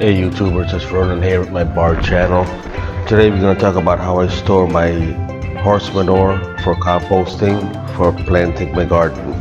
Hey YouTubers, it's Ronan here with my bar channel. Today we're going to talk about how I store my horse manure for composting for planting my garden.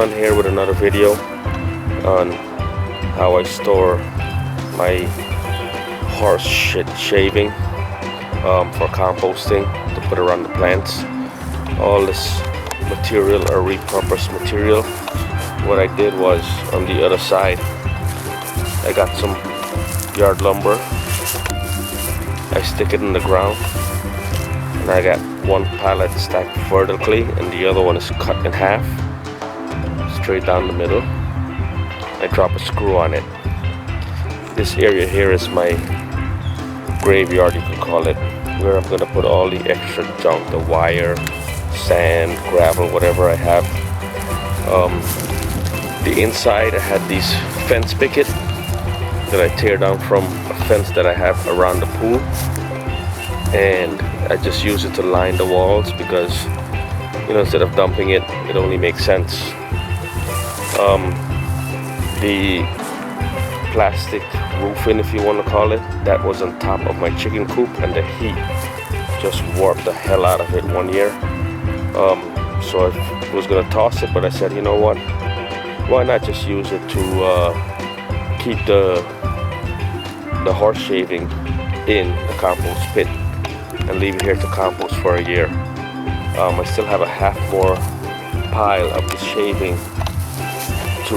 I'm here with another video on how I store my horse shit shaving for composting to put around the plants. All this material or repurposed material. What I did was on the other side I got some yard lumber. I stick it in the ground and I got one pallet stacked vertically and the other one is cut in half straight down the middle. I drop a screw on it. This area here is my graveyard, you can call it, where I'm gonna put all the extra junk, the wire, sand, gravel, whatever I have. The inside I had these fence picket that I tear down from a fence that I have around the pool, and I just use it to line the walls because, you know, instead of dumping it, it only makes sense. The plastic roofing, if you want to call it, that was on top of my chicken coop, and the heat just warped the hell out of it one year. So I was gonna toss it, but I said, you know what, why not just use it to keep the horse shaving in the compost pit and leave it here to compost for a year. I still have a half more pile of the shaving to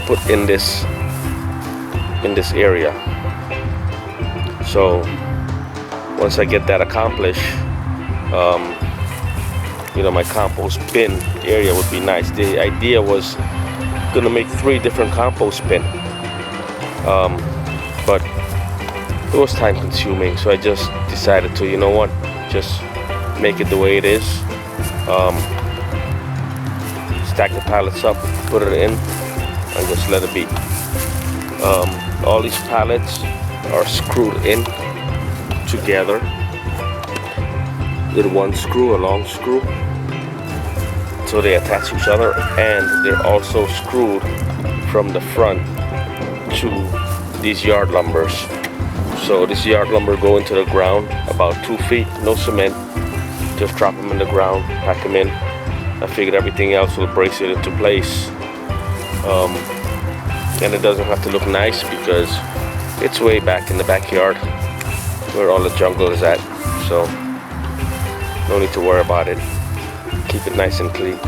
put in this area. So once I get that accomplished, you know, my compost bin area would be nice. The idea was gonna make 3 different compost bin, but it was time consuming, so I just decided to, you know what, just make it the way it is. Stack the pallets up, put it in, and just let it be. All these pallets are screwed in together with one screw, a long screw, so they attach each other, and they're also screwed from the front to these yard lumbers. So this yard lumber go into the ground about 2 feet, no cement, just drop them in the ground, pack them in. I figured everything else will brace it into place, and it doesn't have to look nice because it's way back in the backyard where all the jungle is at, so no need to worry about it. Keep it nice and clean.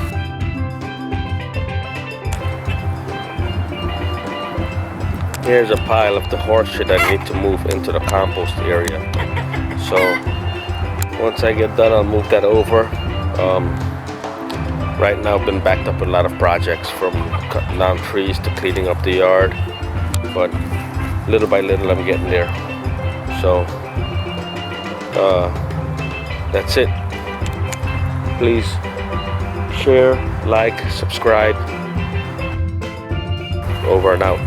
Here's a pile of the horse shit I need to move into the compost area. So once I get done, I'll move that over. Right now I've been backed up with a lot of projects, from cutting down trees to cleaning up the yard, but little by little I'm getting there. So that's it. Please share, like, subscribe. Over and out.